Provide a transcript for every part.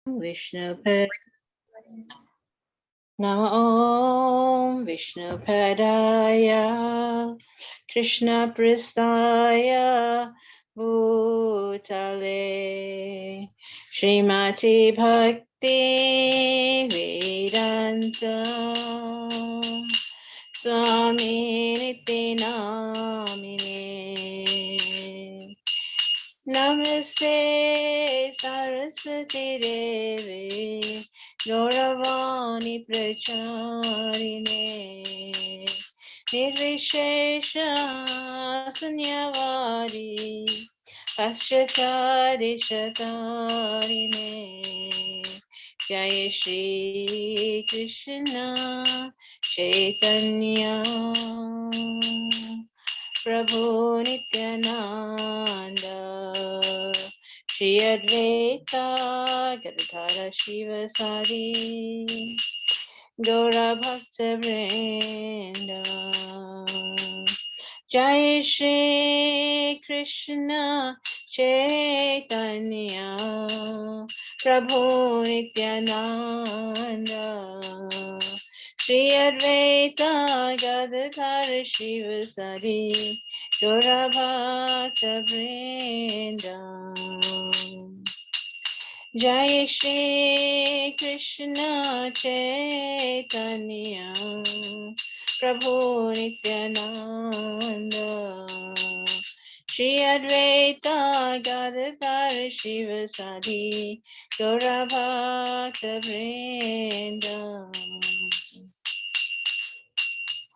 Vishnupad Namo Om Vishnupadaya Krishna Pristaya Bhutale Srimati Bhakti Vedanta Swami Niti Namine Namaste Saraswati Devi Gauravani Pracharine Nirvishesha Sunyavadi Paschatari Shatarine Jai Shri Krishna Chaitanya Prabhu Nityananda Shri Advaita Gadadhara Shivasari Gaura Bhakta Vrinda Jai Shri Krishna Chaitanya Prabhu Nityananda Shri Advaita Gadadhara Shivasari Gaura Bhakta Vrinda Jai Shri Krishna Chaitanya Prabhu Nityananda Shri Advaita Gadadhara Shivasadi Gaura Bhakta Vrinda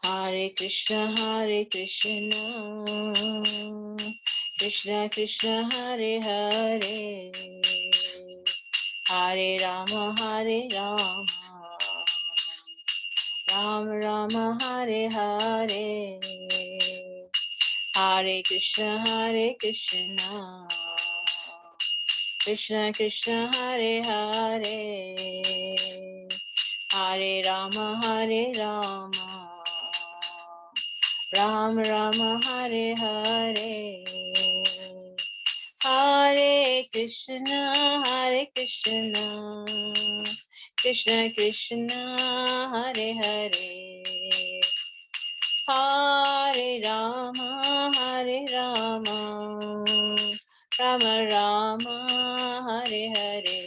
Hare Krishna Krishna Krishna Hare Hare Hare Rama Rama Rama Hare Hare Hare Krishna Krishna Krishna Hare Hare Hare Rama Rama Rama Hare Hare Hare Krishna Krishna Krishna Hare Hare Hare Rama Rama Rama Hare Hare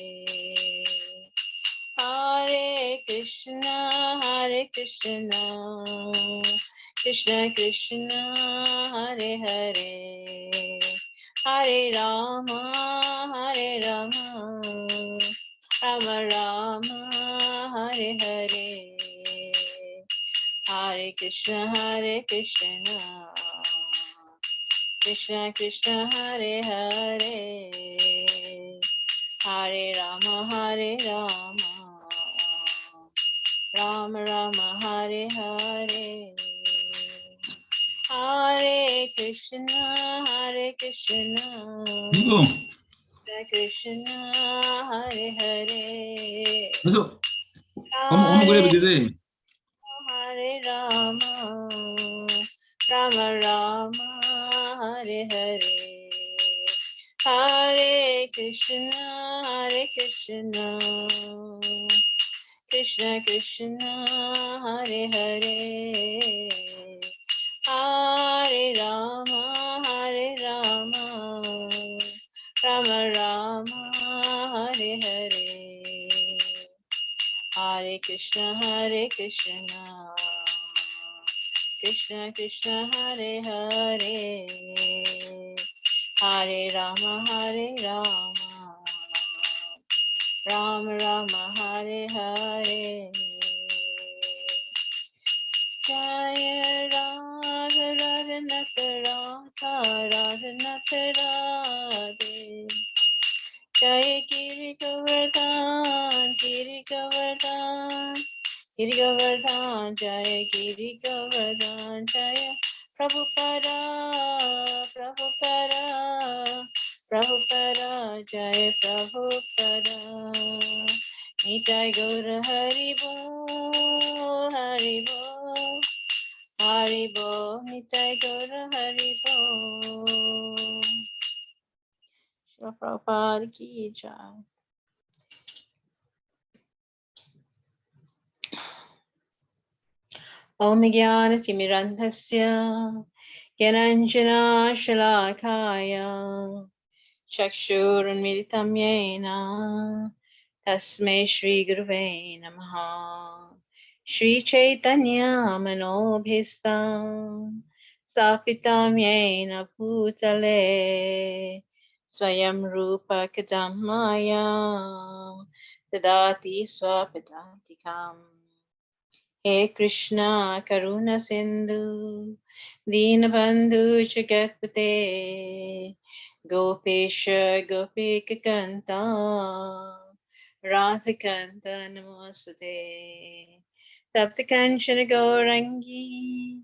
Hare Krishna Krishna Krishna Hare Hare Hare Rama Rama Rama Hare Hare Hare Krishna Krishna Krishna Hare Hare Hare Rama Rama Rama Hare Hare Hare Krishna 이거 Krishna Hare Hare 그래서 어머 그래도 Hare 되지. Hare Rama Rama Rama Hare Hare Hare Krishna Krishna Krishna Hare Hare Hare Rama Rama Rama Hare Hare Hare Krishna Krishna Krishna Hare Hare Hare Rama Rama Rama Hare Hare Jaya Radha Radha Radha Radhe Jaya Giri Govardhan Jaya Giri Govardhan Jaya Prabhupada Jaya Prabhupada Nitai Gaura Haribo Nitai Gaura Haribo Srila Prabhupada ki jai. Om Jnanatimirandhasya Gyananjana Shalakaya Chakshurunmilitam Yena Tasmai Shri Guruve Namaha. Shri Chaitanya Manobhistam Sapitam Yena Bhutale Swayam Rupa Kadamaya Tadati Swapadantikam. He Krishna Karuna Sindhu Dinabandhu Jagatpate Gopesha Gopika Kanta Radhikanta Namaste Taptakanchana Gaurangi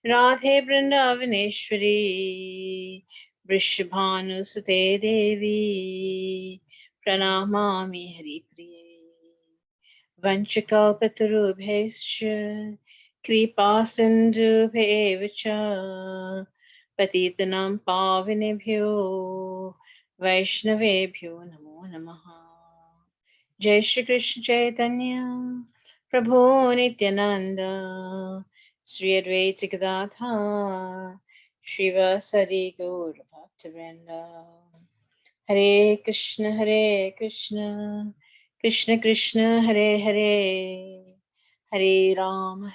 Radhe Vrindavaneshwari Vrishabhanu Sute Devi Pranamami Hari Priye Vanchakalpatarubhescha Kripasindubheva cha Patitanam Pavinebhyo Vaishnavebhyo Namo Namaha. Jai Shri Krishna Chaitanya Prabhu Nityananda Sri Advaita Gadadhar Srivasadi Gaur Bhaktivinoda. Hare Krishna Krishna Krishna Hare Hare Hare Rama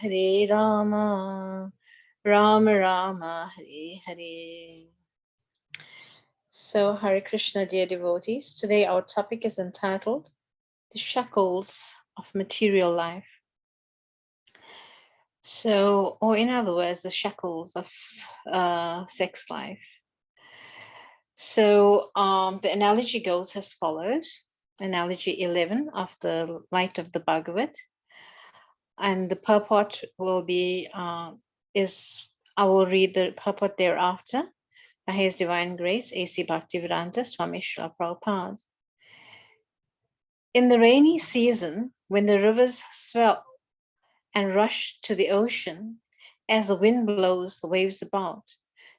Rama Rama Hare Hare. So Hare Krishna, dear devotees, today our topic is entitled The Shackles of Material Life. So, or in other words, the shackles of sex life. So the analogy goes as follows. Analogy 11 of the Light of the Bhagavad. And the purport will be, I will read the purport thereafter by His Divine Grace, A.C. Bhaktivedanta Swami Srila Prabhupada. In the rainy season, when the rivers swell and rush to the ocean, as the wind blows the waves about,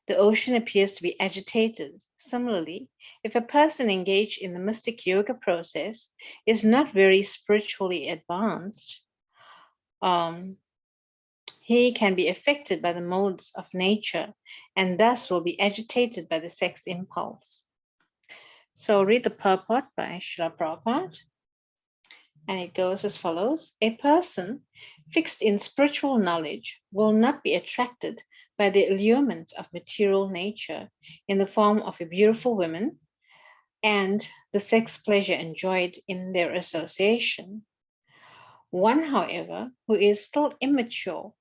the ocean appears to be agitated. Similarly, if a person engaged in the mystic yoga process is not very spiritually advanced, he can be affected by the modes of nature and thus will be agitated by the sex impulse. So read the purport by Srila Prabhupada. And it goes as follows. A person fixed in spiritual knowledge will not be attracted by the allurement of material nature in the form of a beautiful woman and the sex pleasure enjoyed in their association. One, however, who is still immature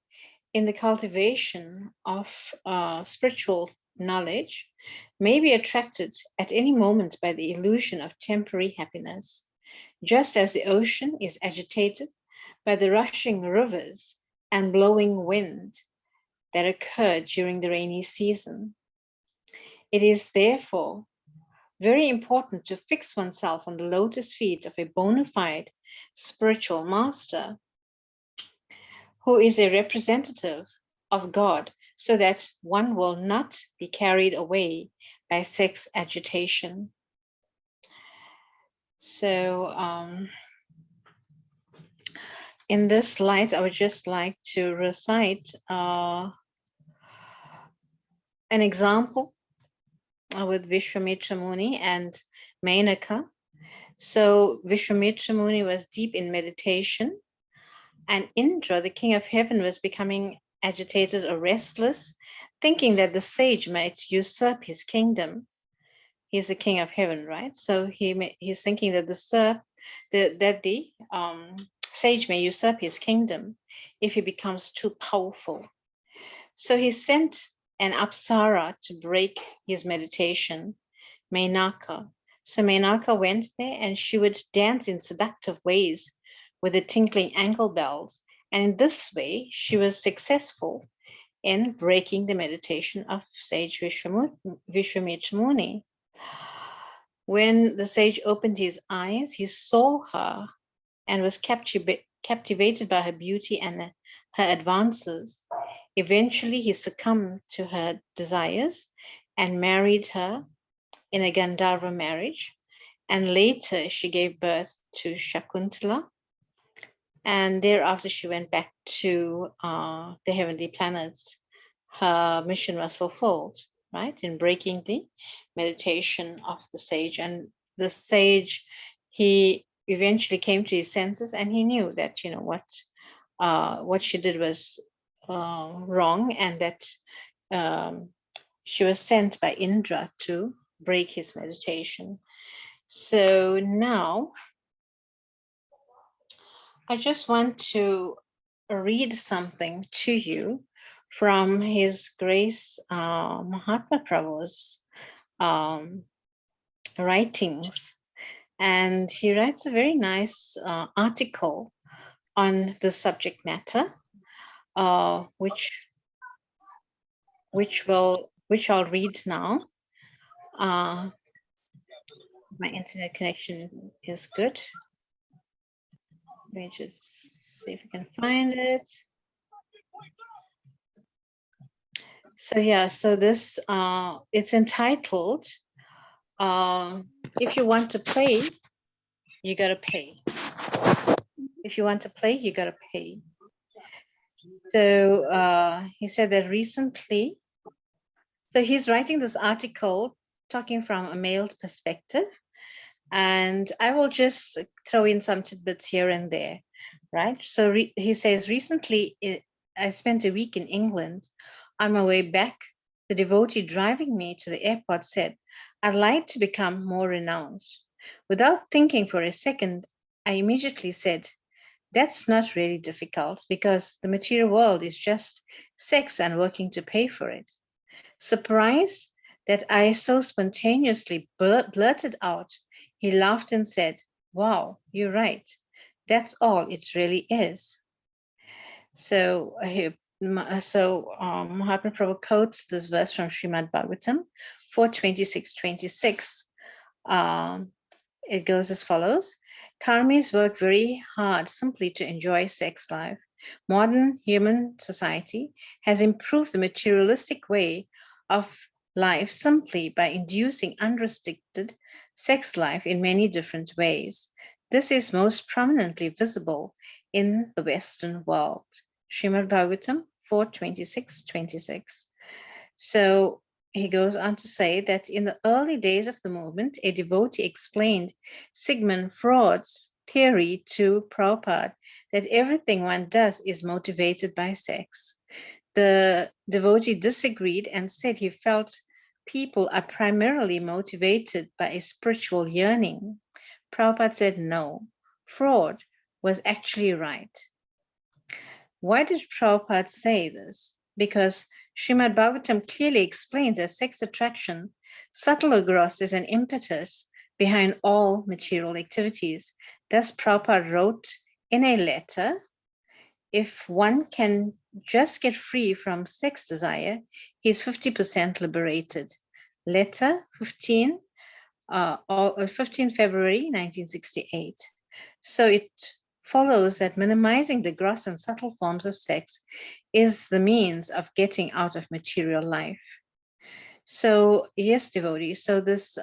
in the cultivation of spiritual knowledge may be attracted at any moment by the illusion of temporary happiness, just as the ocean is agitated by the rushing rivers and blowing wind that occur during the rainy season. It is therefore very important to fix oneself on the lotus feet of a bona fide spiritual master who is a representative of God, so that one will not be carried away by sex agitation. So in this light, I would just like to recite an example with Vishwamitra Muni and Menaka. So Vishwamitra Muni was deep in meditation, and Indra, the king of heaven, was becoming agitated or restless, thinking that the sage might usurp his kingdom. He's the king of heaven, right? So he's thinking that the sage may usurp his kingdom if he becomes too powerful. So he sent an apsara to break his meditation, Menaka. So Menaka went there and she would dance in seductive ways with the tinkling ankle bells. And in this way, she was successful in breaking the meditation of sage Vishwamitra Muni. When the sage opened his eyes, he saw her and was captivated by her beauty and her advances. Eventually, he succumbed to her desires and married her in a Gandharva marriage. And later, she gave birth to Shakuntala. And thereafter, she went back to the heavenly planets. Her mission was fulfilled, right, in breaking the meditation of the sage. And the sage, he eventually came to his senses, and he knew that, you know, what she did was wrong, and that she was sent by Indra to break his meditation. So now I just want to read something to you from His Grace Mahatma Prabhu's writings. And he writes a very nice article on the subject matter, which I'll read now. My internet connection is good. Let me just see if I can find it. So yeah, so this it's entitled if you want to play, you gotta pay. If you want to play, you gotta pay. So he said that recently, so he's writing this article talking from a male perspective, and I will just throw in some tidbits here and there, right? So he says, recently I spent a week in England. On my way back, the devotee driving me to the airport said, I'd like to become more renounced. Without thinking for a second, I immediately said, that's not really difficult because the material world is just sex and working to pay for it. Surprised that I so spontaneously blurted out, he laughed and said, wow, you're right. That's all it really is. So Mahatma Prabhu quotes this verse from Srimad Bhagavatam 4:26-26. It goes as follows. Karmis work very hard simply to enjoy sex life. Modern human society has improved the materialistic way of life simply by inducing unrestricted sex life in many different ways. This is most prominently visible in the Western world. Srimad Bhagavatam 4:26-26. So he goes on to say that in the early days of the movement, a devotee explained Sigmund Freud's theory to Prabhupada that everything one does is motivated by sex. The devotee disagreed and said he felt people are primarily motivated by a spiritual yearning. Prabhupada said no, Freud was actually right. Why did Prabhupada say this? Because Srimad Bhagavatam clearly explains that sex attraction, subtle or gross, is an impetus behind all material activities. Thus, Prabhupada wrote in a letter, if one can just get free from sex desire, he's 50% liberated. Letter 15 February 1968. So it follows that minimizing the gross and subtle forms of sex is the means of getting out of material life. So yes, devotees, so this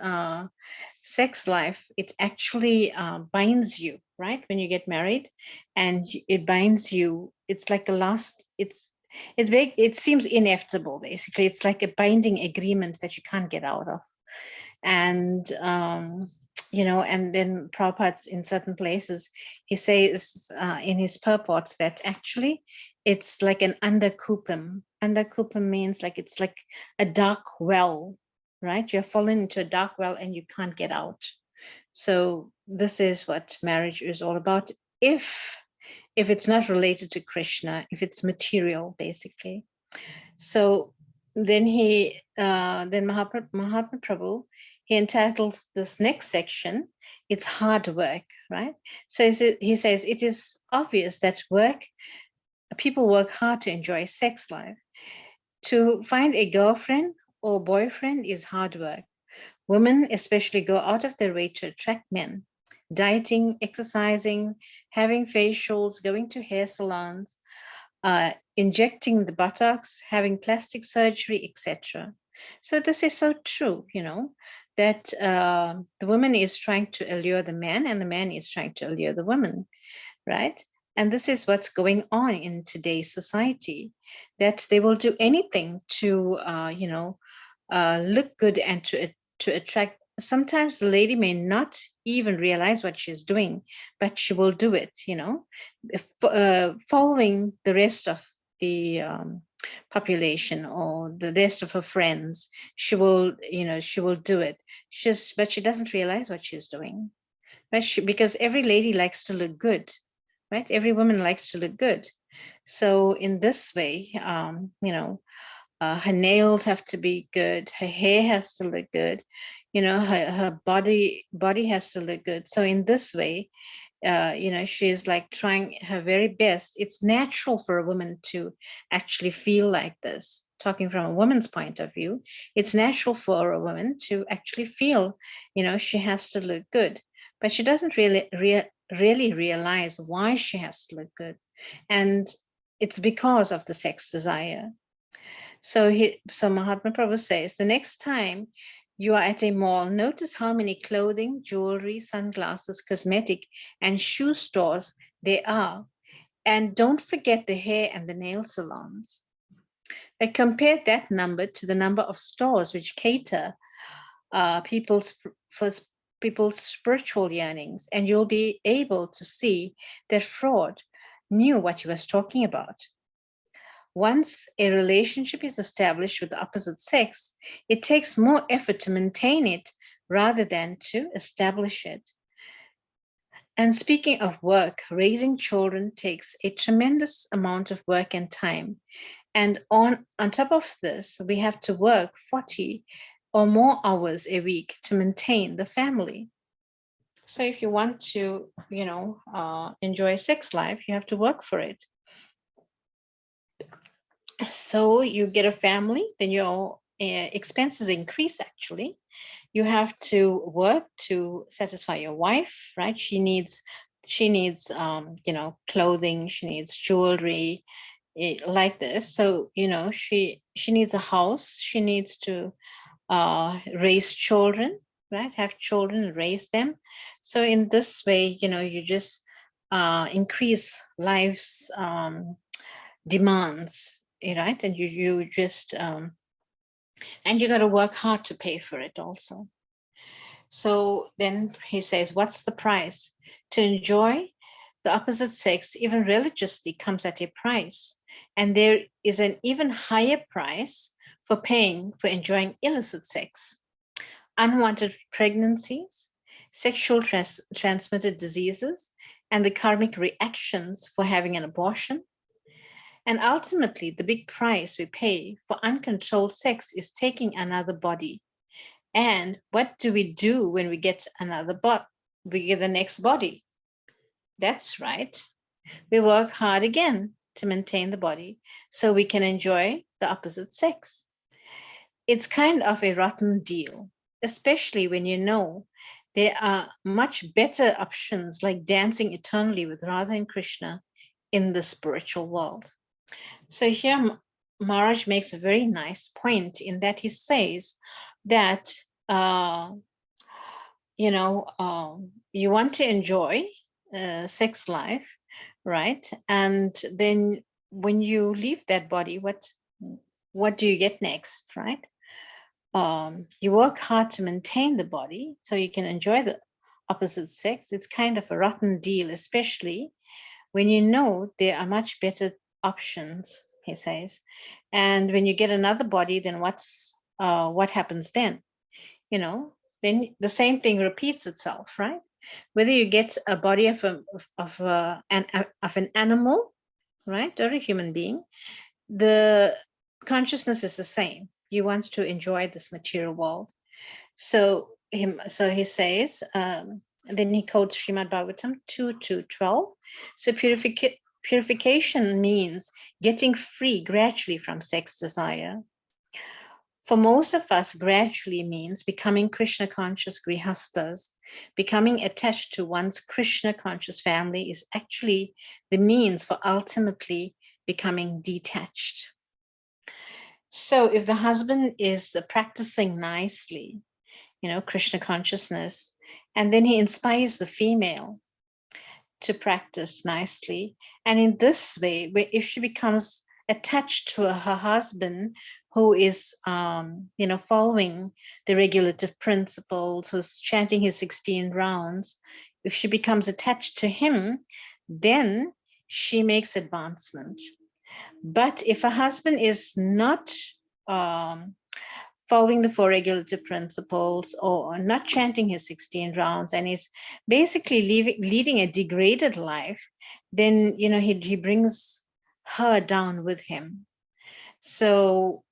sex life, it actually binds you, right? When you get married, and it binds you, it's like a last, it's big, it seems inevitable, basically. It's like a binding agreement that you can't get out of. And you know, and then Prabhupada in certain places, he says in his purports that actually it's like an underkupam. Underkupam means like it's like a dark well, right? You're fallen into a dark well and you can't get out. So this is what marriage is all about. If it's not related to Krishna, if it's material, basically. So then Mahatma Prabhu, he entitles this next section, it's hard work, right? So he says, it is obvious that people work hard to enjoy sex life. To find a girlfriend or boyfriend is hard work. Women especially go out of their way to attract men. Dieting, exercising, having facials, going to hair salons, injecting the buttocks, having plastic surgery, etc. So this is so true, you know, that the woman is trying to allure the man and the man is trying to allure the woman, right? And this is what's going on in today's society, that they will do anything to, look good and to attract. Sometimes the lady may not even realize what she's doing, but she will do it, following the rest of the population or the rest of her friends. She will do it. But she doesn't realize what she's doing. Right? Because every lady likes to look good, right? Every woman likes to look good. So in this way, her nails have to be good, her hair has to look good, her body has to look good. So in this way, she's like trying her very best. It's natural for a woman to actually feel like this. Talking from a woman's point of view, it's natural for a woman to actually feel, she has to look good, but she doesn't really realize why she has to look good. And it's because of the sex desire. So Mahatma Prabhu says, the next time you are at a mall, notice how many clothing, jewelry, sunglasses, cosmetic, and shoe stores there are. And don't forget the hair and the nail salons. But compare that number to the number of stores which cater for people's spiritual yearnings, and you'll be able to see that fraud knew what he was talking about. Once a relationship is established with the opposite sex, it takes more effort to maintain it rather than to establish it. And speaking of work, raising children takes a tremendous amount of work and time. And on top of this, we have to work 40 or more hours a week to maintain the family. So if you want to, enjoy sex life, you have to work for it. So you get a family, then your expenses increase. Actually, you have to work to satisfy your wife, right? She needs clothing, she needs jewelry, like this. So she needs a house, she needs to raise children, right? Have children and raise them. So in this way, you just increase life's demands, right? And you just and you got to work hard to pay for it also. So then he says, what's the price? To enjoy the opposite sex, even religiously, comes at a price. And there is an even higher price for paying for enjoying illicit sex. Unwanted pregnancies, sexual transmitted diseases, and the karmic reactions for having an abortion. And ultimately, the big price we pay for uncontrolled sex is taking another body. And what do we do when we get another body? We get the next body. That's right. We work hard again to maintain the body so we can enjoy the opposite sex. It's kind of a rotten deal, especially when you know there are much better options like dancing eternally with Radha and Krishna in the spiritual world. So here Maharaj makes a very nice point in that he says that, you want to enjoy sex life, right? And then when you leave that body, what do you get next, right? You work hard to maintain the body so you can enjoy the opposite sex. It's kind of a rotten deal, especially when you know there are much better options, he says. And when you get another body, then what happens then? Then the same thing repeats itself, right? Whether you get a body of an animal, right, or a human being, the consciousness is the same. You want to enjoy this material world. So he says, then he quotes Srimad Bhagavatam 2:12. So purification means getting free gradually from sex desire. For most of us, gradually means becoming Krishna conscious grihastas. Becoming attached to one's Krishna conscious family is actually the means for ultimately becoming detached. So if the husband is practicing nicely, Krishna consciousness, and then he inspires the female, to practice nicely. And in this way, if she becomes attached to her husband, who is, following the regulative principles, who's chanting his 16 rounds, if she becomes attached to him, then she makes advancement. But if a husband is not following the 4 regulative principles or not chanting his 16 rounds and is basically leading a degraded life, then, he brings her down with him. So,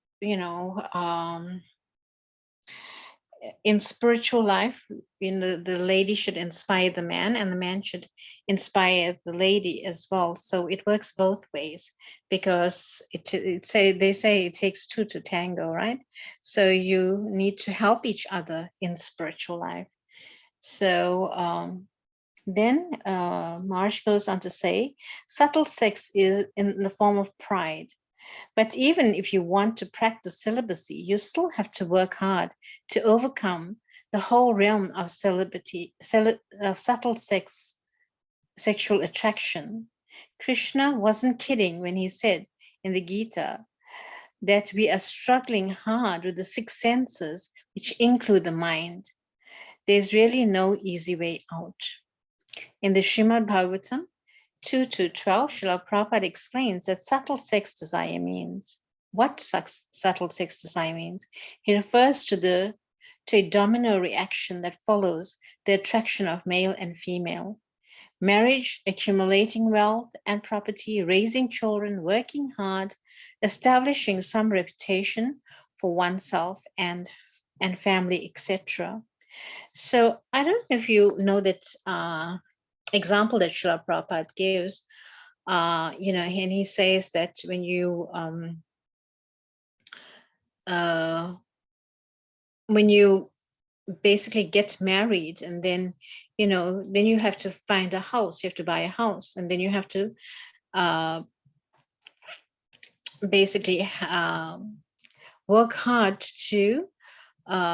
in spiritual life, the lady should inspire the man and the man should inspire the lady as well. So it works both ways, because they say it takes 2 to tango, right? So you need to help each other in spiritual life. So then Marsh goes on to say, subtle sex is in the form of pride. But even if you want to practice celibacy, you still have to work hard to overcome the whole realm of of subtle sexual attraction. Krishna wasn't kidding when he said in the Gita that we are struggling hard with the 6 senses, which include the mind. There's really no easy way out. In the Srimad Bhagavatam 2-12, Srila Prabhupada explains that subtle sex desire means. What subtle sex desire means? He refers to a domino reaction that follows the attraction of male and female. Marriage, accumulating wealth and property, raising children, working hard, establishing some reputation for oneself and family, etc. So I don't know if you know that example that Srila Prabhupada gives, and he says that when you basically get married, and then you have to find a house, you have to buy a house, and then you have to basically work hard to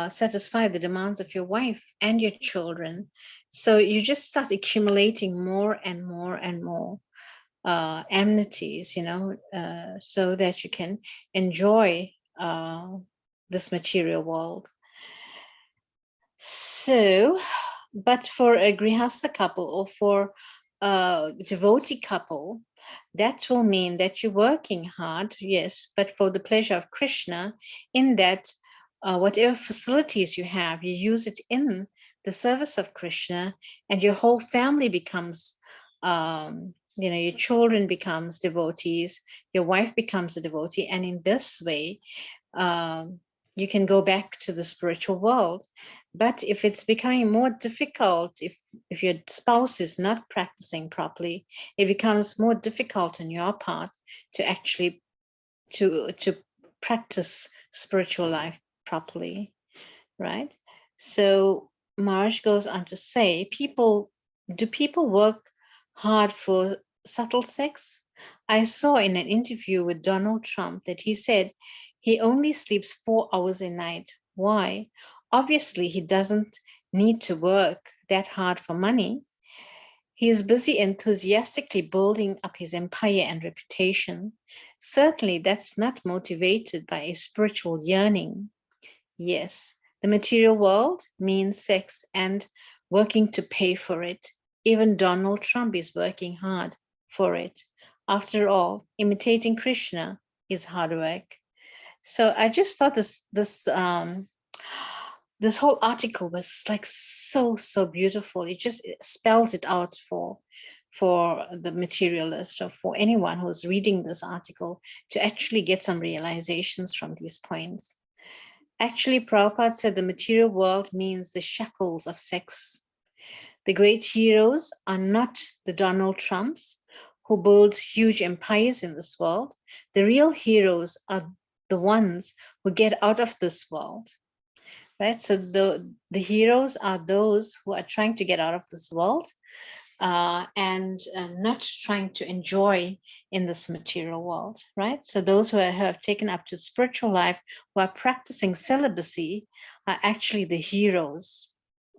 satisfy the demands of your wife and your children. So you just start accumulating more and more and more amenities, so that you can enjoy this material world. So, but for a grihastha couple or for a devotee couple, that will mean that you're working hard, yes, but for the pleasure of Krishna, in that whatever facilities you have, you use it in the service of Krishna, and your whole family becomes, your children becomes devotees, your wife becomes a devotee, and in this way, you can go back to the spiritual world. But if it's becoming more difficult, if your spouse is not practicing properly, it becomes more difficult on your part to actually to practice spiritual life properly, right? So Marsh goes on to say, do people work hard for subtle sex? I saw in an interview with Donald Trump that he said he only sleeps 4 hours a night. Why? Obviously, he doesn't need to work that hard for money. He is busy enthusiastically building up his empire and reputation. Certainly, that's not motivated by a spiritual yearning. Yes, the material world means sex and working to pay for it. Even Donald Trump is working hard for it. After all, imitating Krishna is hard work. So I just thought this whole article was like so beautiful. It just spells it out for the materialist, or for anyone who's reading this article, to actually get some realizations from these points. Actually, Prabhupada said the material world means the shackles of sex. The great heroes are not the Donald Trumps who build huge empires in this world. The real heroes are the ones who get out of this world, right? So the heroes are those who are trying to get out of this world and not trying to enjoy in this material world, right? So those who have taken up to spiritual life, who are practicing celibacy, are actually the heroes.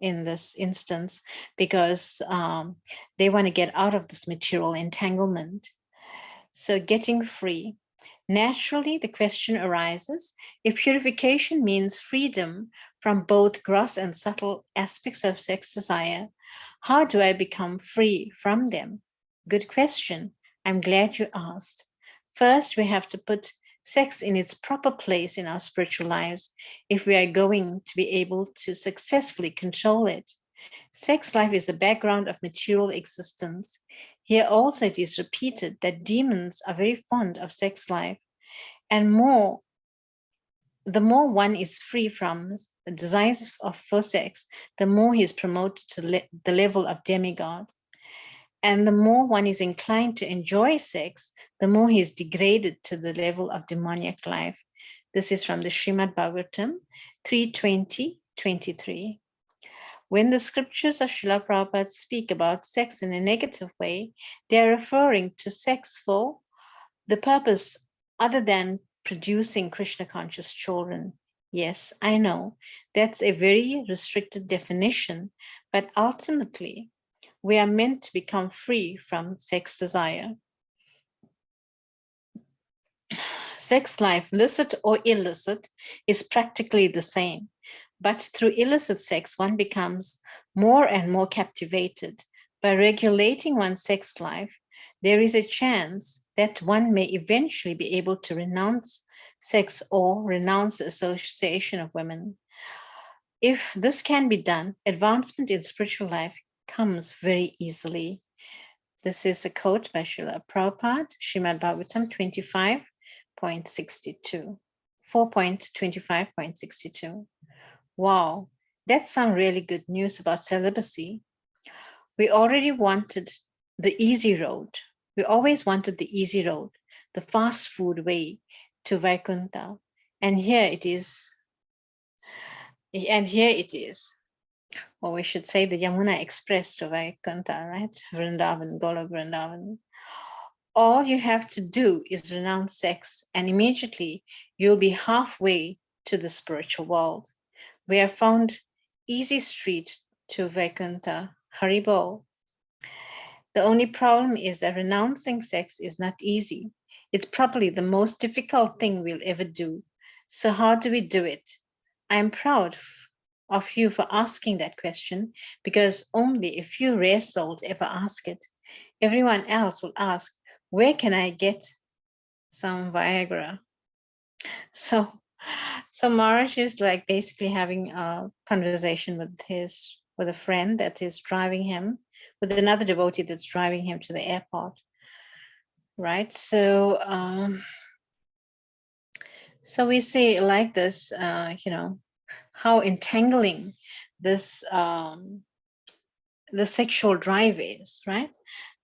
in this instance, because they want to get out of this material entanglement. So getting free. Naturally, the question arises, if purification means freedom from both gross and subtle aspects of sex desire, how do I become free from them? Good question. I'm glad you asked. First, we have to put sex in its proper place in our spiritual lives if we are going to be able to successfully control it. Sex life is the background of material existence. Here also it is repeated that demons are very fond of sex life, and the more one is free from the desires for sex, the more he is promoted to the level of demigod. And the more one is inclined to enjoy sex, the more he is degraded to the level of demoniac life. This is from the Srimad Bhagavatam 3:20-23. When the scriptures of Srila Prabhupada speak about sex in a negative way, they are referring to sex for the purpose other than producing Krishna conscious children. Yes, I know that's a very restricted definition, but ultimately we are meant to become free from sex desire. Sex life, licit or illicit, is practically the same. But through illicit sex, one becomes more and more captivated. By regulating one's sex life, there is a chance that one may eventually be able to renounce sex or renounce the association of women. If this can be done, advancement in spiritual life comes very easily. This is a quote by Srila Prabhupada, Srimad Bhagavatam 25.62, 4.25.62. Wow, that's some really good news about celibacy. We already wanted the easy road. We always wanted the easy road, the fast food way to Vaikuntha. And here it is. Or we should say the Yamuna Express to Vaikuntha, right? Vrindavan, Golok Vrindavan. All you have to do is renounce sex, and immediately you'll be halfway to the spiritual world. We have found easy street to Vaikuntha, Haribol. The only problem is that renouncing sex is not easy. It's probably the most difficult thing we'll ever do. So how do we do it? I am proud of you for asking that question, because only a few rare souls ever ask it. Everyone else will ask, where can I get some Viagra? So Maharaj is like basically having a conversation with a friend that is driving him, with another devotee that's driving him to the airport, right? So so we see like this, how entangling this the sexual drive is, right?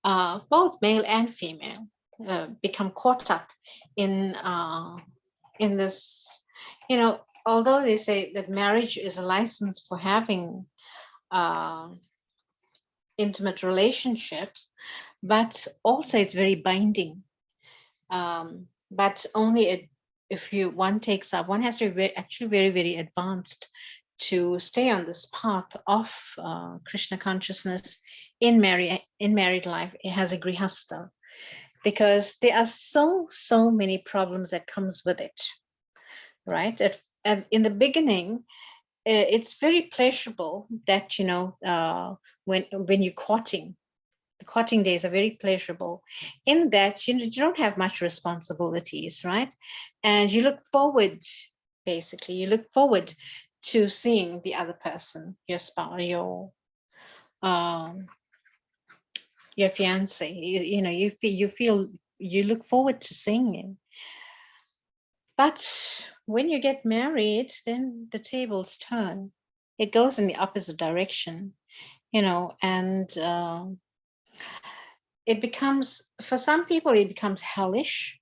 Both male and female become caught up in this, although they say that marriage is a license for having intimate relationships, but also it's very binding. But only if one takes up, one has to be actually very, very advanced to stay on this path of Krishna consciousness in married life. It has a grihastha, because there are so many problems that comes with it, right? In the beginning, it's very pleasurable that when you're courting, the courting days are very pleasurable in that you don't have much responsibilities, right? And you look forward to seeing the other person, your spouse, your fiance. You look forward to seeing him. But when you get married, then the tables turn. It goes in the opposite direction, and it becomes, for some people, it becomes hellish.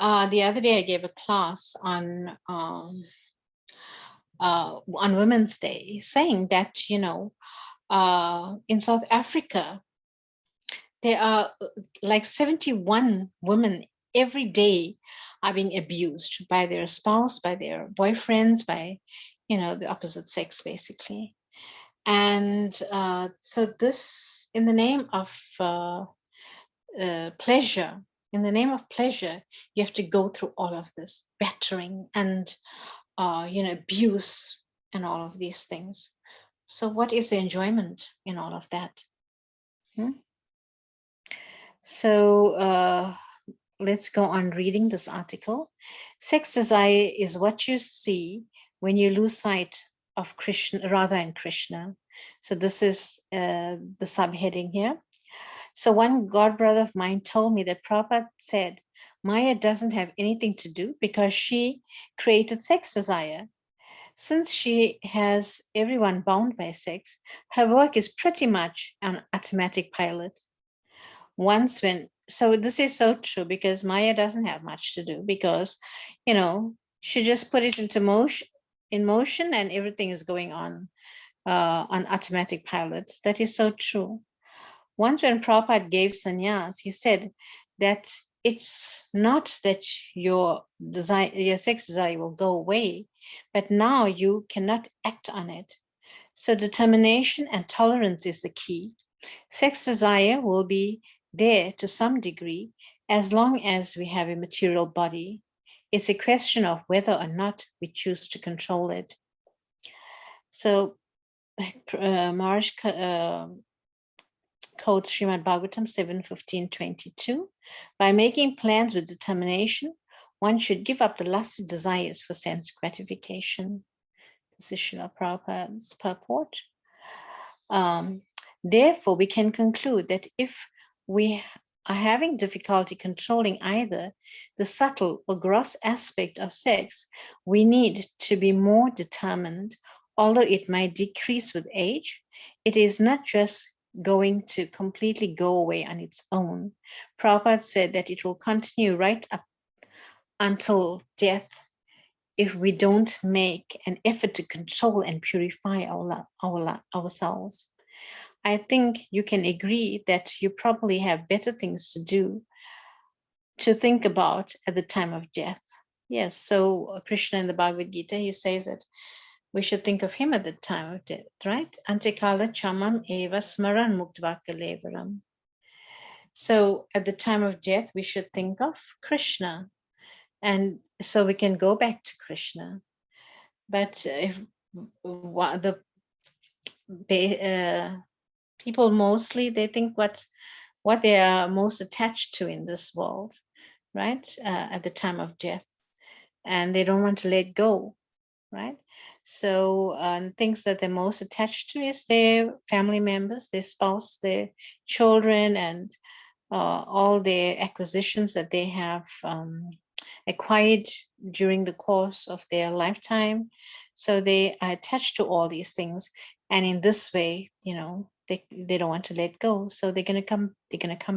The other day I gave a class on Women's Day, saying that, in South Africa, there are like 71 women every day are being abused by their spouse, by their boyfriends, by the opposite sex, basically. And so this, in the name of pleasure, you have to go through all of this battering and abuse and all of these things. So what is the enjoyment in all of that? So let's go on reading this article. Sex desire is what you see when you lose sight of Krishna, Radha and Krishna. So this is the subheading here. So one god brother of mine told me that Prabhupada said, Maya doesn't have anything to do because she created sex desire. Since she has everyone bound by sex, her work is pretty much an automatic pilot. So this is so true, because Maya doesn't have much to do, because she just put it in motion and everything is going on automatic pilot. That is so true. Once when Prabhupada gave sannyas, he said that it's not that your sex desire will go away, but now you cannot act on it. So determination and tolerance is the key. Sex desire will be there to some degree as long as we have a material body. It's a question of whether or not we choose to control it. So Maharaj quotes Srimad Bhagavatam 7:15-22. By making plans with determination, one should give up the lusty desires for sense gratification. This is Srila Prabhupada's purport. Therefore, we can conclude that if we are having difficulty controlling either the subtle or gross aspect of sex, we need to be more determined. Although it might decrease with age, it is not just going to completely go away on its own. Prabhupada said that it will continue right up until death if we don't make an effort to control and purify ourselves. I think you can agree that you probably have better things to do, to think about at the time of death. Yes, so Krishna in the Bhagavad Gita, he says that we should think of him at the time of death, right? Antekala chamam eva smaran muktva kalevaram. So at the time of death, we should think of Krishna, and so we can go back to Krishna. But if the people mostly, they think what they are most attached to in this world, right? At the time of death, and they don't want to let go, right? So things that they're most attached to is their family members, their spouse, their children, and all their acquisitions that they have acquired during the course of their lifetime. So they are attached to all these things, and in this way, they don't want to let go. So they're gonna come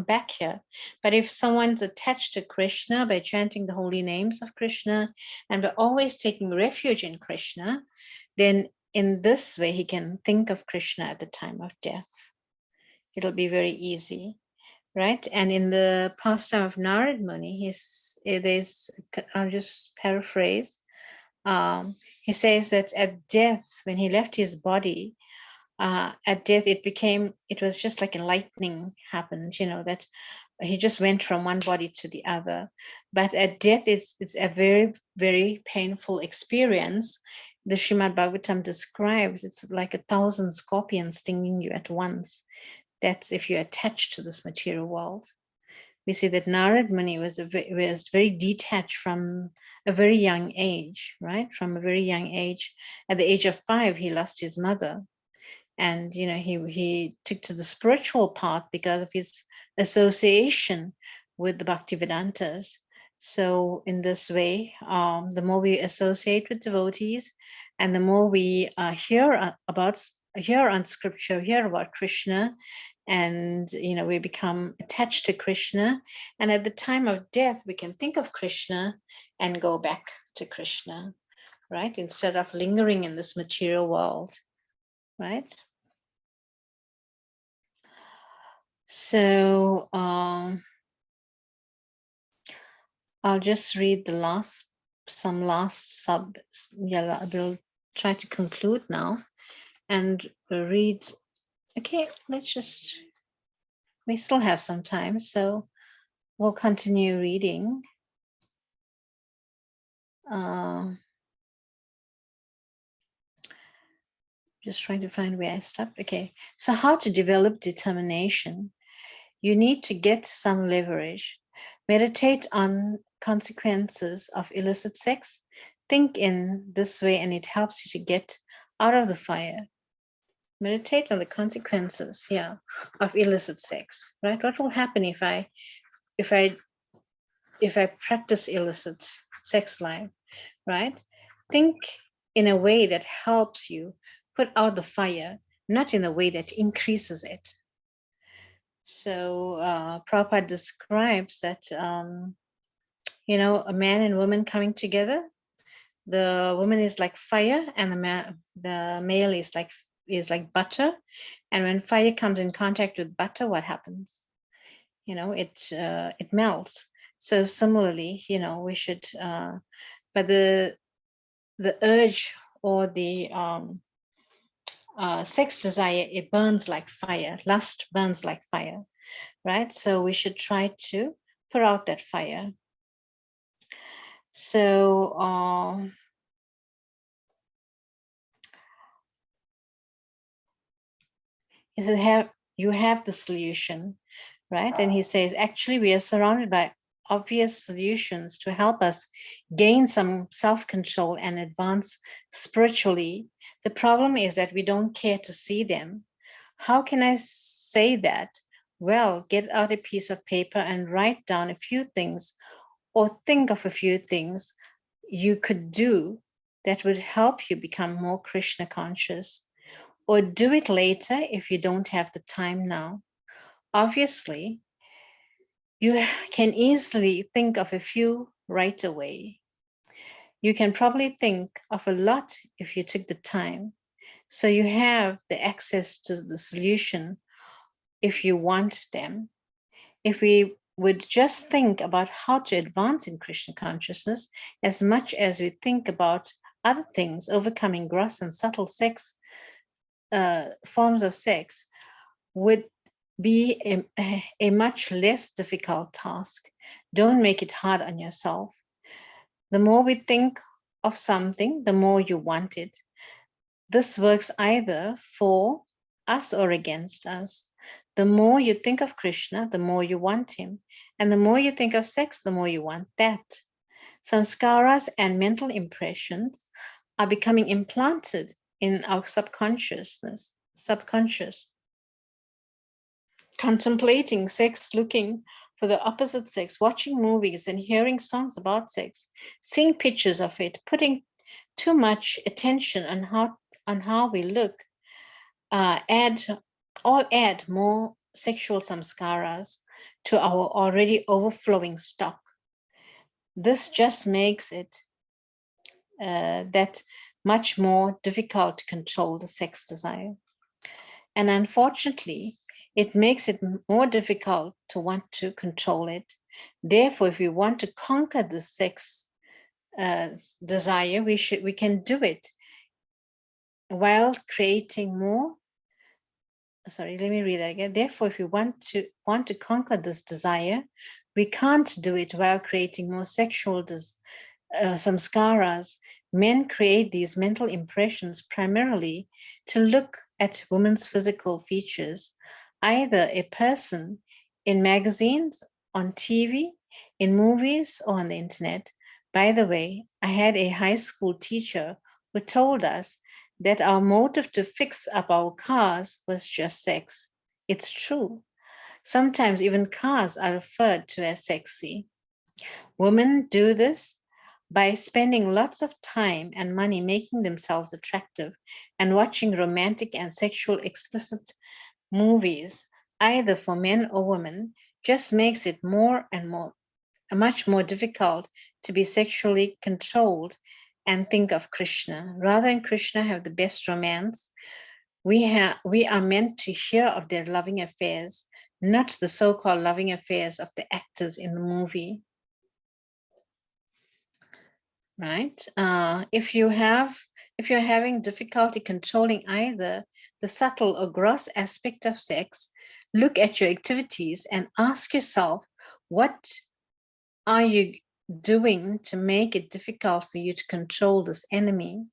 back here. But if someone's attached to Krishna by chanting the holy names of Krishna and by always taking refuge in Krishna, then in this way he can think of Krishna at the time of death. It'll be very easy. Right, and in the pastime of Narad Muni, I'll just paraphrase. He says that at death, when he left his body, at death it was just like a lightning happened. That he just went from one body to the other. But at death, it's a very, very painful experience. The Srimad Bhagavatam describes it's like 1,000 scorpions stinging you at once. That's if you're attached to this material world. We see that Narad Muni was very detached from a very young age, right? From a very young age. At the age of 5, he lost his mother. And, he took to the spiritual path because of his association with the Bhaktivedantas. So in this way, the more we associate with devotees and the more we hear on scripture, hear about Krishna, and we become attached to Krishna, and at the time of death we can think of Krishna and go back to Krishna, right? Instead of lingering in this material world, right? So I'll just read the last sub. Yeah, we'll try to conclude now and read. Okay, we still have some time, so we'll continue reading. Just trying to find where I stopped. Okay, so how to develop determination. You need to get some leverage. Meditate on consequences of illicit sex. Think in this way and it helps you to get out of the fire. Meditate on the consequences, of illicit sex, right? What will happen if I practice illicit sex life, right? Think in a way that helps you put out the fire, not in a way that increases it. So Prabhupada describes that, a man and woman coming together. The woman is like fire, and the male is like butter. And when fire comes in contact with butter, what happens? It melts. So similarly, we should. But the urge or the sex desire, it burns like fire. Lust burns like fire, right? So we should try to put out that fire. So he said, you have the solution, right? And he says, actually, we are surrounded by obvious solutions to help us gain some self-control and advance spiritually. The problem is that we don't care to see them. How can I say that? Well, get out a piece of paper and write down a few things, or think of a few things you could do that would help you become more Krishna conscious. Or do it later if you don't have the time now. Obviously, you can easily think of a few right away. You can probably think of a lot if you took the time. So you have the access to the solution if you want them. If we would just think about how to advance in Krishna consciousness as much as we think about other things, overcoming gross and subtle sex, forms of sex, would be a much less difficult task. Don't make it hard on yourself. The more we think of something, the more you want it. This works either for us or against us. The more you think of Krishna, the more you want him. And the more you think of sex, the more you want that. Samskaras and mental impressions are becoming implanted in our subconscious. Contemplating sex, looking for the opposite sex, watching movies and hearing songs about sex, seeing pictures of it, putting too much attention on how we look, add more sexual samskaras to our already overflowing stock. This just makes it that much more difficult to control the sex desire. And unfortunately, it makes it more difficult to want to control it. Therefore, if we want to conquer the sex desire, we can do it while creating more. Sorry, let me read that again. Therefore, if we want to conquer this desire, we can't do it while creating more sexual samskaras. Men create these mental impressions primarily to look at women's physical features, either a person in magazines, on TV, in movies, or on the internet. By the way, I had a high school teacher who told us that our motive to fix up our cars was just sex. It's true. Sometimes even cars are referred to as sexy. Women do this by spending lots of time and money making themselves attractive and watching romantic and sexual explicit movies, either for men or women, just makes it much more difficult to be sexually controlled and think of Krishna. Rather than Krishna have the best romance, we are meant to hear of their loving affairs, not the so-called loving affairs of the actors in the movie. Right? If you have If you're having difficulty controlling either the subtle or gross aspect of sex, look at your activities and ask yourself, what are you doing to make it difficult for you to control this enemy?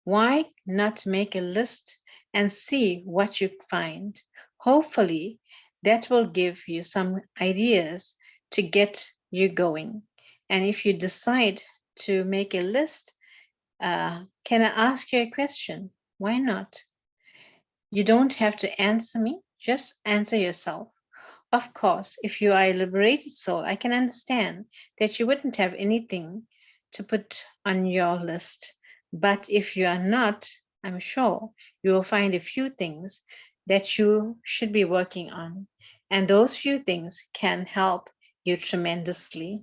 Why not make a list and see what you find? Hopefully, that will give you some ideas to get you going. And if you decide to make a list, can I ask you a question? Why not? You don't have to answer me, just answer yourself. Of course, if you are a liberated soul, I can understand that you wouldn't have anything to put on your list. But if you are not, I'm sure you will find a few things that you should be working on. And those few things can help you tremendously.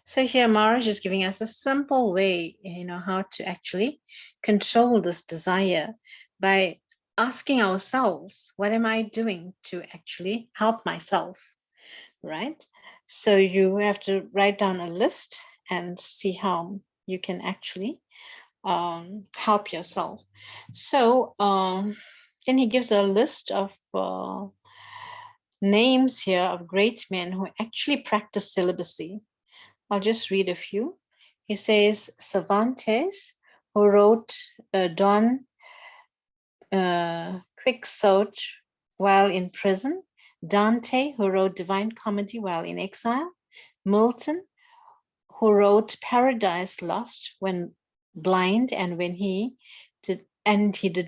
So here Maharaj is giving us a simple way, how to actually control this desire by asking ourselves, what am I doing to actually help myself, right? So you have to write down a list and see how you can actually help yourself. So then he gives a list of names here of great men who actually practice celibacy. I'll just read a few. He says Cervantes, who wrote Don Quixote while in prison, Dante, who wrote Divine Comedy while in exile, Milton, who wrote Paradise Lost when blind and he did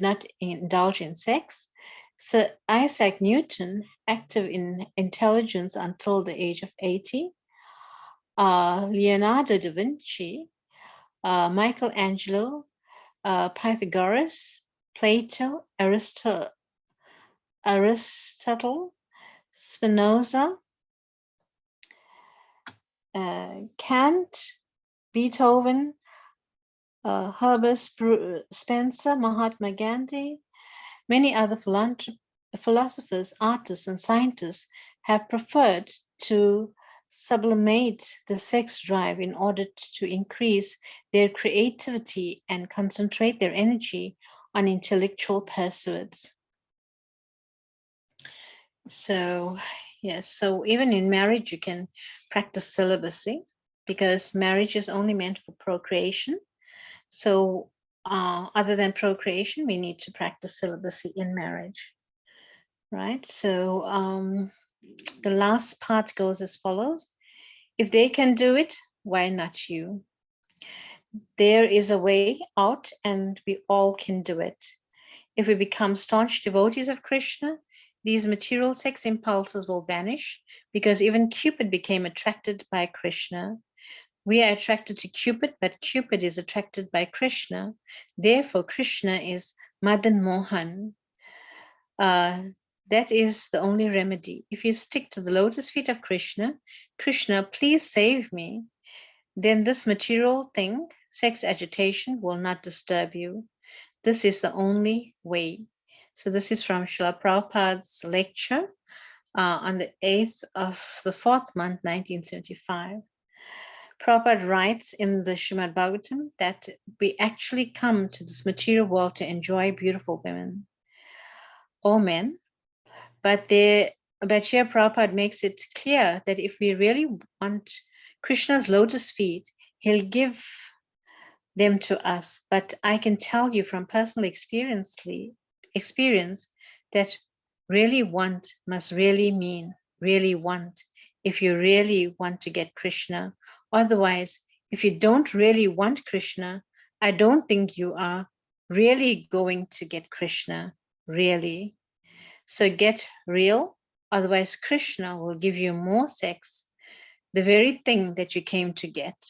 not indulge in sex. Sir Isaac Newton, active in intelligence until the age of 80. Leonardo da Vinci, Michelangelo, Pythagoras, Plato, Aristotle, Spinoza, Kant, Beethoven, Herbert Spencer, Mahatma Gandhi, many other philosophers, artists, and scientists have preferred to sublimate the sex drive in order to increase their creativity and concentrate their energy on intellectual pursuits. So, yes, so even in marriage, you can practice celibacy because marriage is only meant for procreation. So, other than procreation, we need to practice celibacy in marriage, right? So, the last part goes as follows. If they can do it, why not you? There is a way out and we all can do it. If we become staunch devotees of Krishna, these material sex impulses will vanish because even Cupid became attracted by Krishna. We are attracted to Cupid, but Cupid is attracted by Krishna. Therefore, Krishna is Madan Mohan. That is the only remedy. If you stick to the lotus feet of Krishna, Krishna, please save me, then this material thing, sex agitation, will not disturb you. This is the only way. So this is from Srila Prabhupada's lecture on the 8th of the 4th month, 1975. Prabhupada writes in the Srimad Bhagavatam that we actually come to this material world to enjoy beautiful women or men, but here Prabhupada makes it clear that if we really want Krishna's lotus feet, he'll give them to us. But I can tell you from personal experience that really want must really mean really want, if you really want to get Krishna. Otherwise, if you don't really want Krishna, I don't think you are really going to get Krishna, really. So get real, otherwise Krishna will give you more sex, the very thing that you came to get.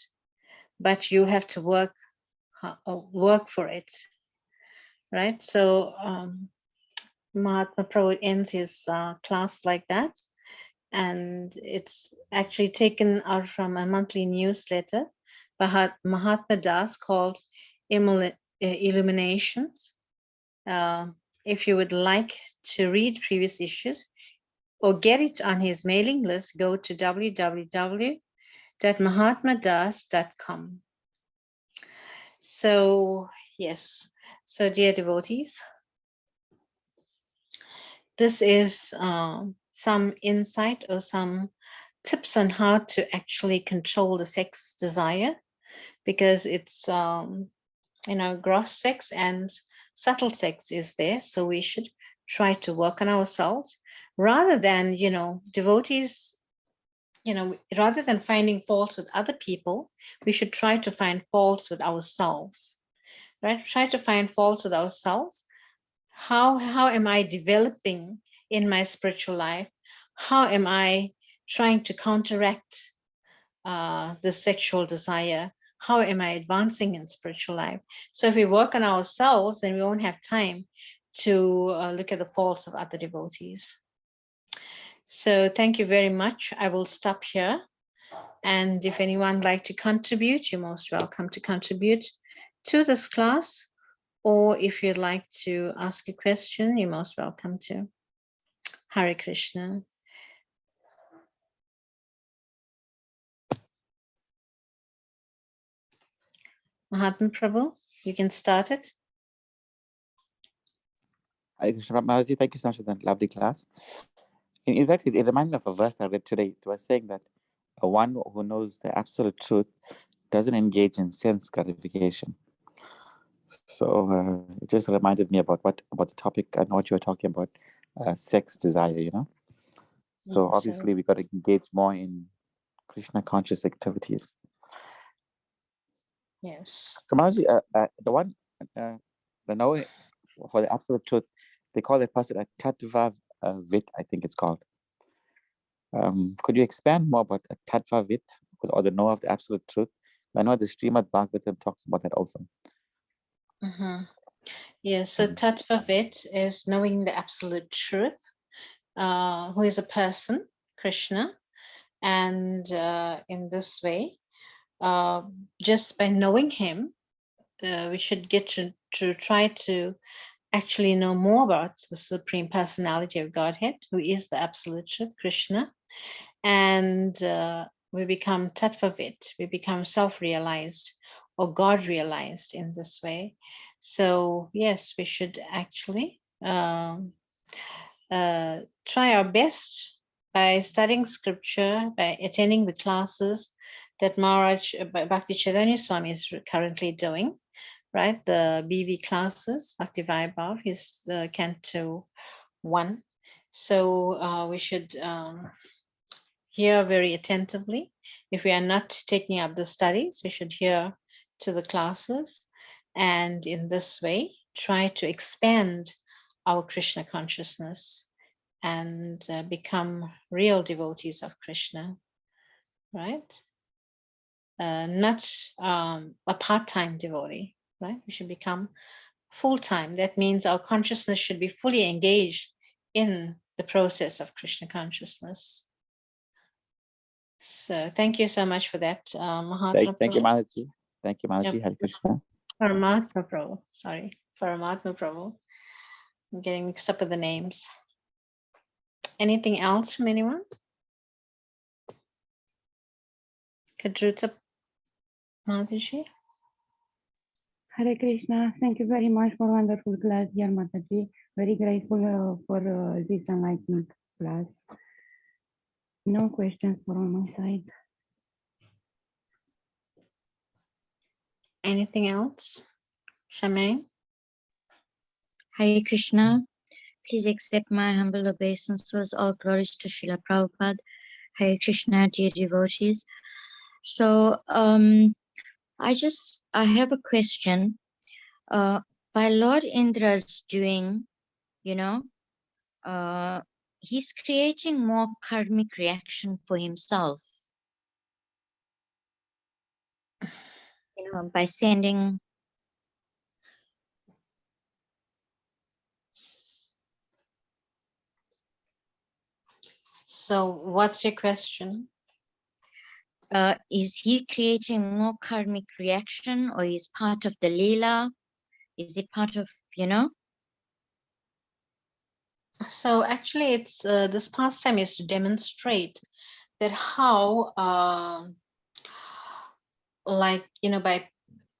But you have to work for it, right? So Mahatma Prabhu ends his class like that. And it's actually taken out from a monthly newsletter by Mahatma Das called Illuminations. If you would like to read previous issues or get it on his mailing list, go to www.mahatmadas.com. So yes, so dear devotees, this is some insight or some tips on how to actually control the sex desire, because it's gross sex and subtle sex is there. So we should try to work on ourselves rather than, devotees, rather than finding faults with other people, we should try to find faults with ourselves, right? Try to find faults with ourselves. How am I developing in my spiritual life? How am I trying to counteract the sexual desire? How am I advancing in spiritual life? So if we work on ourselves, then we won't have time to look at the faults of other devotees. So thank you very much. I will stop here. And if anyone like to contribute, you're most welcome to contribute to this class. Or if you'd like to ask a question, you're most welcome to. Hare Krishna. Mahatma Prabhu, you can start it. Hare Krishna, Maharaj, thank you so much for that lovely class. In fact, it reminded me of a verse I read today. It was saying that one who knows the absolute truth doesn't engage in sense gratification. So it just reminded me about the topic and what you were talking about, sex desire, So Yes, obviously we got to engage more in Krishna conscious activities. yes. So Maharaj, the knowing for the absolute truth, they call that person a tattva vit, I think it's called. Could you expand more about a tattva vit, or the know of the absolute truth? I know the Srimad Bhagavatam talks about that also. Yes, so tattva vit is knowing the absolute truth, who is a person, Krishna. And in this way, just by knowing him, we should get to try to actually know more about the Supreme Personality of Godhead, who is the absolute truth, Krishna. And we become tattvavit, we become self-realized or God-realized in this way. So yes, we should actually try our best by studying scripture, by attending the classes that Maharaj Bhakti Chaitanya Swami is currently doing, right? The BV classes, Bhakti Vaibhav, is Canto 1. So we should hear very attentively. If we are not taking up the studies, we should hear to the classes. And in this way, try to expand our Krishna consciousness and become real devotees of Krishna, right? Not a part-time devotee, right? We should become full-time. That means our consciousness should be fully engaged in the process of Krishna consciousness. So thank you so much for that, Mahatma. Thank you, Maharaj. Thank you, Maharaj. Hare Krishna. Paramatma Prabhu. Sorry, Paramatma Prabhu. I'm getting mixed up with the names. Anything else from anyone? Kadruta Mataji? Hare Krishna. Thank you very much for wonderful class, dear Mataji. Very grateful for this enlightenment class. No questions from my side. Anything else? Charmaine? Hare Krishna. Please accept my humble obeisances. All glories to Srila Prabhupada. Hare Krishna, dear devotees. So I have a question. By Lord Indra's doing, he's creating more karmic reaction for himself. By sending. So what's your question? Is he creating more karmic reaction, or is part of the Leela? Is it part of, So actually it's this pastime is to demonstrate that how by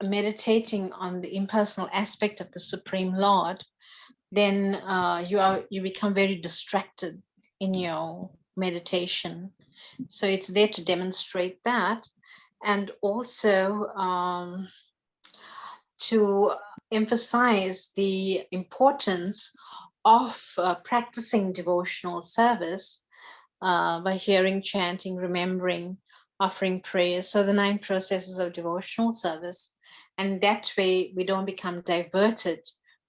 meditating on the impersonal aspect of the Supreme Lord, then you become very distracted in your meditation. So it's there to demonstrate that, and also to emphasize the importance of practicing devotional service by hearing, chanting, remembering, offering prayers. So the 9 processes of devotional service. And that way we don't become diverted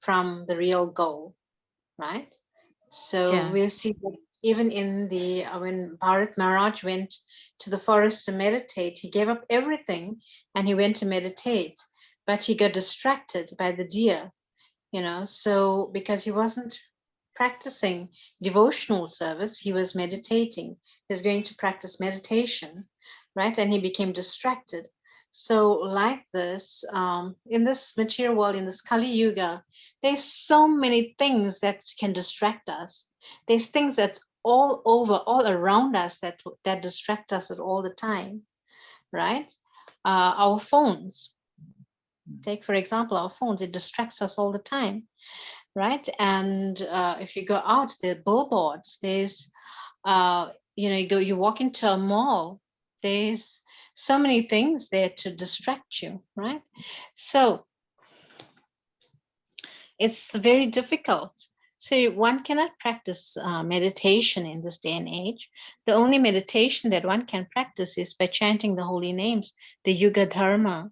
from the real goal, right? So Yeah. we'll see that even in the, when Bharat Maharaj went to the forest to meditate, he gave up everything and he went to meditate, but he got distracted by the deer, you know, so because he wasn't practicing devotional service, he was meditating. He was going to practice meditation, right? And he became distracted. So like this, in this material world, in this Kali Yuga, there's so many things that can distract us. There's things that all over, all around us that distract us at all the time, right? Our phones. Take, for example, our phones, it distracts us all the time, right? And if you go out, there are billboards, there's, you know, you walk into a mall, there's so many things there to distract you, right? So it's very difficult. So one cannot practice meditation in this day and age. The only meditation that one can practice is by chanting the holy names, the Yuga Dharma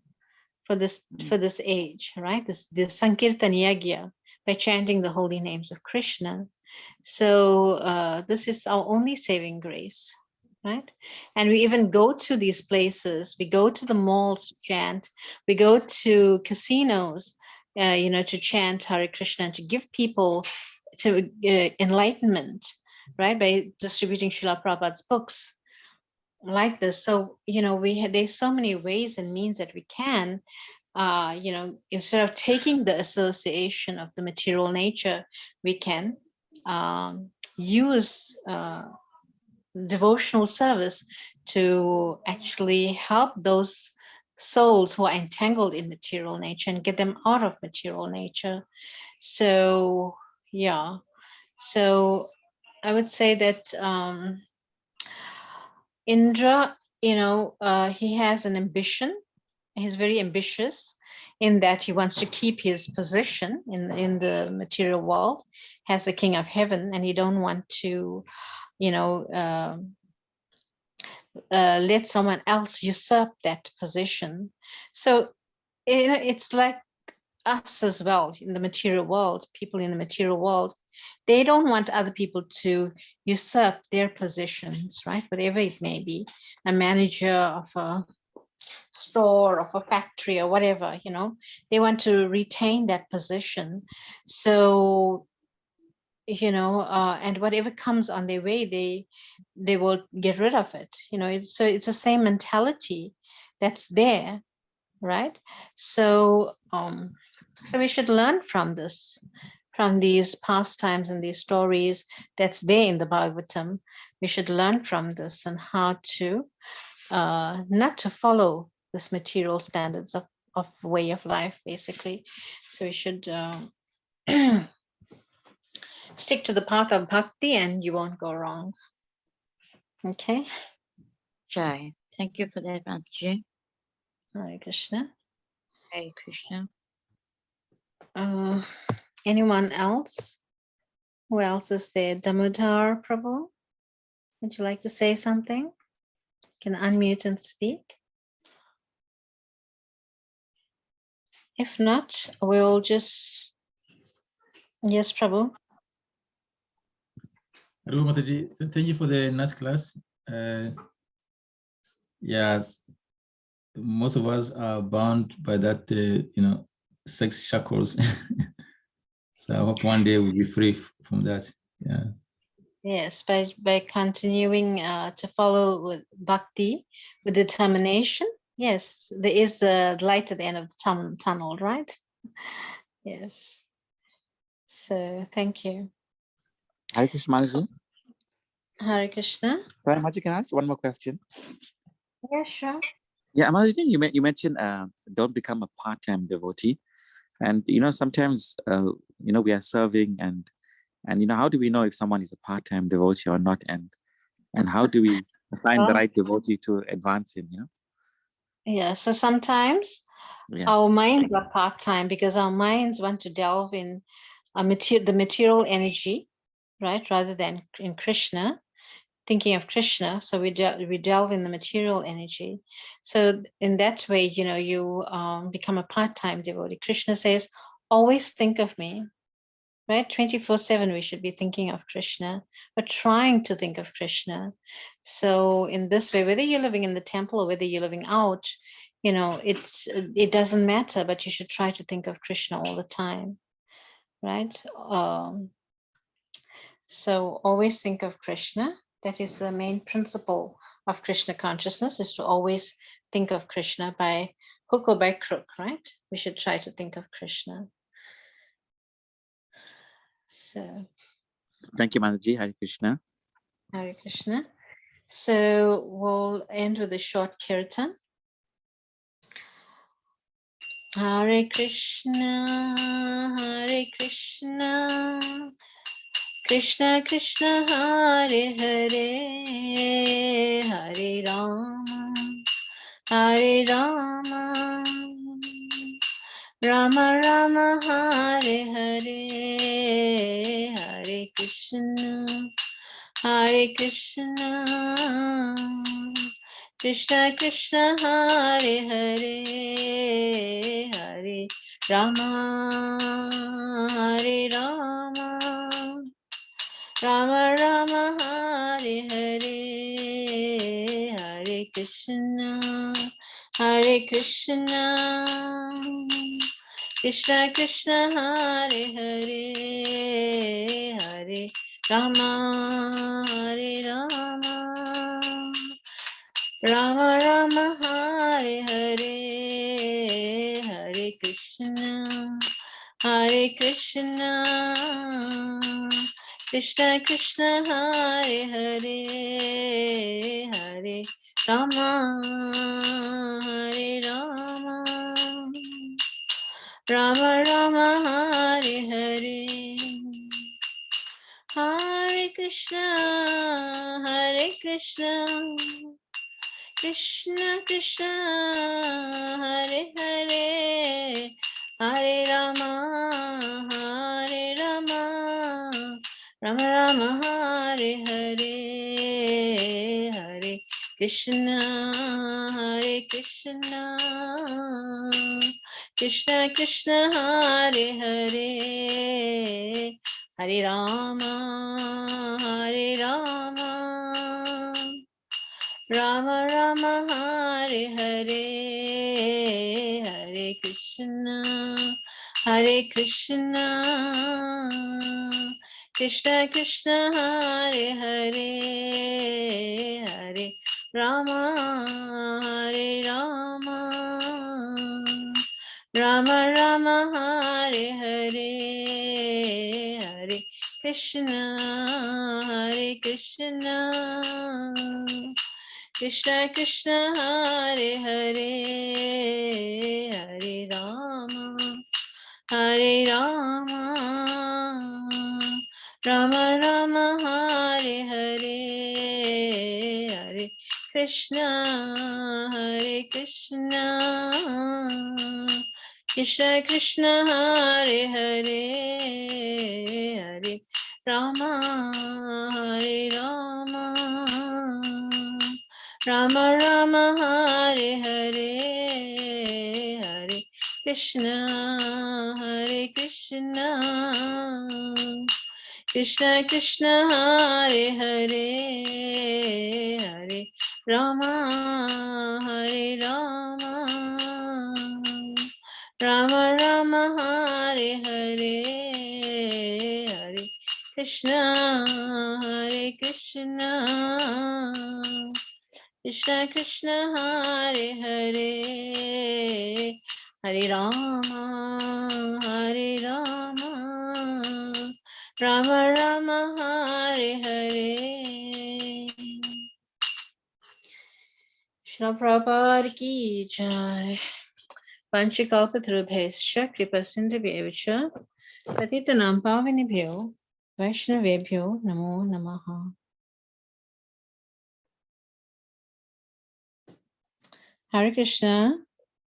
for this age, right? This Sankirtan Yagya, by chanting the holy names of Krishna. So this is our only saving grace, right? And we even go to these places, we go to the malls to chant, we go to casinos, you know, to chant Hare Krishna, to give people to enlightenment, right? By distributing Srila Prabhupada's books like this. So, you know, there's so many ways and means that we can, you know, instead of taking the association of the material nature, we can use devotional service to actually help those souls who are entangled in material nature and get them out of material nature. So yeah, so I would say that Indra, you know, he has an ambition. He's very ambitious in that he wants to keep his position in the material world as the king of heaven, and he don't want to, you know, let someone else usurp that position. So, you know, it's like us as well in the material world, people in the material world, they don't want other people to usurp their positions, right? Whatever it may be, a manager of a store, of a factory or whatever, you know, they want to retain that position. So, you know, and whatever comes on their way, they will get rid of it, you know. So it's the same mentality that's there, right? So so we should learn from this, from these pastimes and these stories that's there in the Bhagavatam. We should learn from this and how to not to follow this material standards of way of life, basically. So we should stick to the path of bhakti and you won't go wrong. Okay. Jai. Thank you for that, Mataji. Hare Krishna. Hare Krishna. Anyone else? Who else is there? Damodar Prabhu, would you like to say something? You can unmute and speak. If not, we'll just, yes, Prabhu. Hello, Mataji. Thank you for the nice class. Yes, most of us are bound by that, you know, sex shackles. So I hope one day we'll be free from that. Yeah. Yes, by continuing to follow with bhakti, with determination. Yes, there is a light at the end of the tunnel, right? Yes. So thank you. Hare Krishna, Mataji. Hare Krishna. Sorry, Mataji, can I ask one more question? Yeah, sure. Yeah, Mataji, you mentioned don't become a part-time devotee, and sometimes we are serving, and how do we know if someone is a part-time devotee or not, and how do we find the right devotee to advance in? Yeah, so sometimes Yeah. our minds are part-time because our minds want to delve in the material energy, right, rather than in Krishna, thinking of Krishna. So we delve in the material energy. So in that way, you become a part-time devotee. Krishna says, always think of me, right? 24/7, we should be thinking of Krishna, but trying to think of Krishna. So in this way, whether you're living in the temple or whether you're living out, it doesn't matter, but you should try to think of Krishna all the time, right? So always think of Krishna. That is the main principle of Krishna consciousness, is to always think of Krishna by hook or by crook, right? We should try to think of Krishna. So Thank you, Mataji. Hare Krishna. Hare Krishna. So we'll end with a short kirtan. Hare Krishna, Hare Krishna, Krishna Krishna, Hare Hare, Hare Rama, Hare Rama, Rama Rama, Hare Hare, Hare Krishna, Hare Krishna, Krishna Krishna, Hare Hare, Hare Rama, Hare Rama, Rama Rama, Hare Hare, Hare Krishna, Hare Krishna, Krishna Krishna, Hare Hare, Hare Rama, Hare Rama, Rama Rama, Hare Hare, Hare Krishna, Hare Krishna, Krishna Krishna, Hare Hare, Hare Rama, Hare Rama, Rama Rama, Hare Hare, Hare Krishna, Hare Krishna, Krishna Krishna, Hare Hare, Hare Rama, Hare Rama, Rama Rama, Hare Hare, Hare Krishna, Hare Krishna, Krishna Krishna, Hare Hare, Hare Rama, Hare Rama, Rama Rama, Hare Hare, Hare Krishna, Hare Krishna, Krishna Krishna, Hare Hare, Hare Rama, Hare Rama, Rama Rama, Hare Hare, Hare Krishna, Hare Krishna, Krishna Krishna, Hare Hare, Hare Rama, Hare Rama, Rama Rama, Hare Hare, Hare Krishna, Hare Krishna, Krishna Krishna, Hare Hare, Hare Rama, Hare Rama, Rama Rama, Hare Hare, Hare Krishna, Hare Krishna, Krishna Krishna, Hare Hare, Hare Rama, Hare Rama, Rama Rama, Hare Hare, Hare Krishna, Hare Krishna, Krishna Krishna, Hare Hare, Hare Rama, Hare Rama, Rama Rama, Hare Hare. Srila Prabhupada ki jai. Panchakalpatarubhescha kripasindhubhyevacha patitanam pavanebhyo Vaishnavebhyo namo namaha. Hare Krishna.